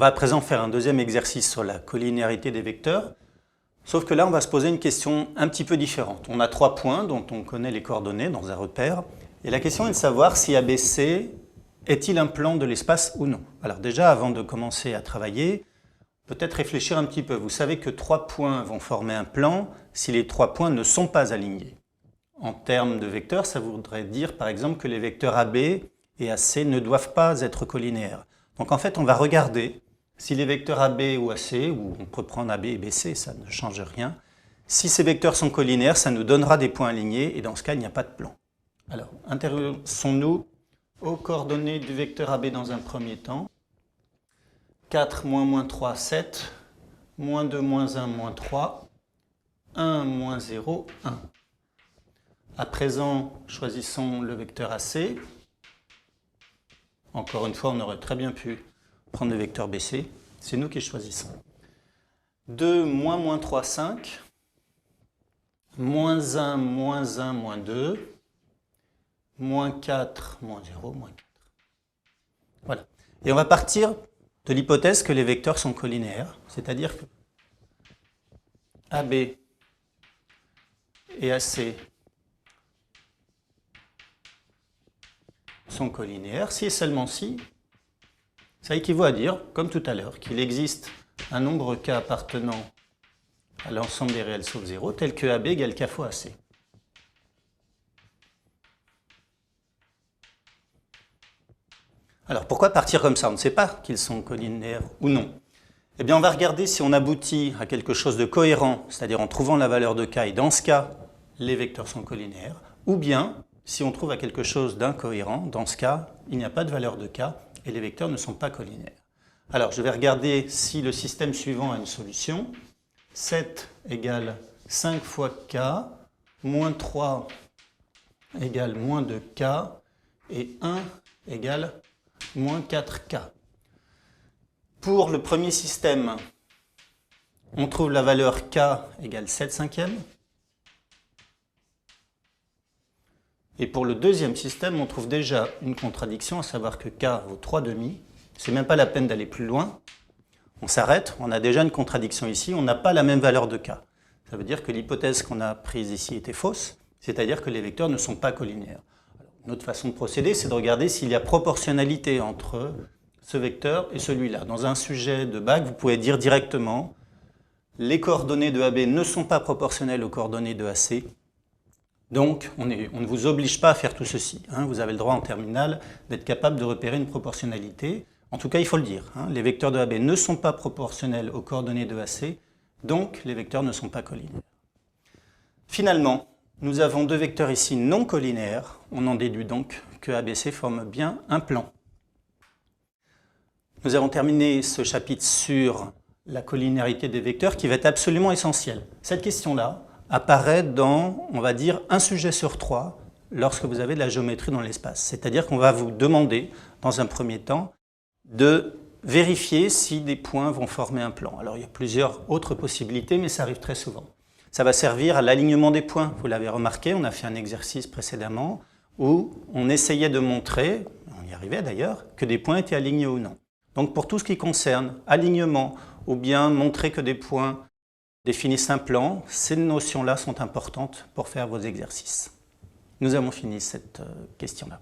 va à présent faire un deuxième exercice sur la collinéarité des vecteurs, sauf que là on va se poser une question un petit peu différente. On a 3 points dont on connaît les coordonnées dans un repère, et la question est de savoir si ABC est-il un plan de l'espace ou non. Alors déjà, avant de commencer à travailler, peut-être réfléchir un petit peu. Vous savez que 3 points vont former un plan si les 3 points ne sont pas alignés. En termes de vecteurs, ça voudrait dire par exemple que les vecteurs AB et AC ne doivent pas être collinéaires. Donc en fait, on va regarder si les vecteurs AB ou AC, ou on peut prendre AB et BC, ça ne change rien, si ces vecteurs sont collinaires, ça nous donnera des points alignés, et dans ce cas, il n'y a pas de plan. Alors, intéressons-nous aux coordonnées du vecteur AB dans un premier temps. 4, moins 3, 7, moins 2, moins 1, moins 3, 1, moins 0, 1. À présent, choisissons le vecteur AC. Encore une fois, on aurait très bien pu prendre le vecteur BC. C'est nous qui choisissons. 2, moins 3, 5. Moins 1, moins 2. Moins 4, moins 0, moins 4. Voilà. Et on va partir de l'hypothèse que les vecteurs sont collinéaires, c'est-à-dire que AB et AC sont collinéaires, si et seulement si, ça équivaut à dire, comme tout à l'heure, qu'il existe un nombre k appartenant à l'ensemble des réels sauf 0, tel que AB égale k fois AC. Alors pourquoi partir comme ça? On ne sait pas qu'ils sont collinéaires ou non. Eh bien on va regarder si on aboutit à quelque chose de cohérent, c'est-à-dire en trouvant la valeur de k, et dans ce cas, les vecteurs sont collinéaires, ou bien si on trouve à quelque chose d'incohérent, dans ce cas, il n'y a pas de valeur de k et les vecteurs ne sont pas collinéaires. Alors je vais regarder si le système suivant a une solution. 7 égale 5 fois k, moins 3 égale moins 2k, et 1 égale moins 4k. Pour le premier système, on trouve la valeur k égale 7 cinquièmes. Et pour le deuxième système, on trouve déjà une contradiction, à savoir que k vaut 3 demi. C'est même pas la peine d'aller plus loin. On s'arrête, on a déjà une contradiction ici, on n'a pas la même valeur de k. Ça veut dire que l'hypothèse qu'on a prise ici était fausse, c'est-à-dire que les vecteurs ne sont pas collinéaires. Une autre façon de procéder, c'est de regarder s'il y a proportionnalité entre ce vecteur et celui-là. Dans un sujet de bac, vous pouvez dire directement les coordonnées de AB ne sont pas proportionnelles aux coordonnées de AC. Donc, on ne vous oblige pas à faire tout ceci. Vous avez le droit en terminale d'être capable de repérer une proportionnalité. En tout cas, il faut le dire. Les vecteurs de AB ne sont pas proportionnels aux coordonnées de AC, donc les vecteurs ne sont pas collinaires. Finalement, nous avons 2 vecteurs ici non collinéaires. On en déduit donc que ABC forme bien un plan. Nous avons terminé ce chapitre sur la collinéarité des vecteurs qui va être absolument essentielle. Cette question-là apparaît dans, on va dire, un sujet sur 3 lorsque vous avez de la géométrie dans l'espace. C'est-à-dire qu'on va vous demander, dans un premier temps, de vérifier si des points vont former un plan. Alors il y a plusieurs autres possibilités, mais ça arrive très souvent. Ça va servir à l'alignement des points. Vous l'avez remarqué, on a fait un exercice précédemment où on essayait de montrer, on y arrivait d'ailleurs, que des points étaient alignés ou non. Donc pour tout ce qui concerne alignement ou bien montrer que des points définissent un plan, ces notions-là sont importantes pour faire vos exercices. Nous avons fini cette question-là.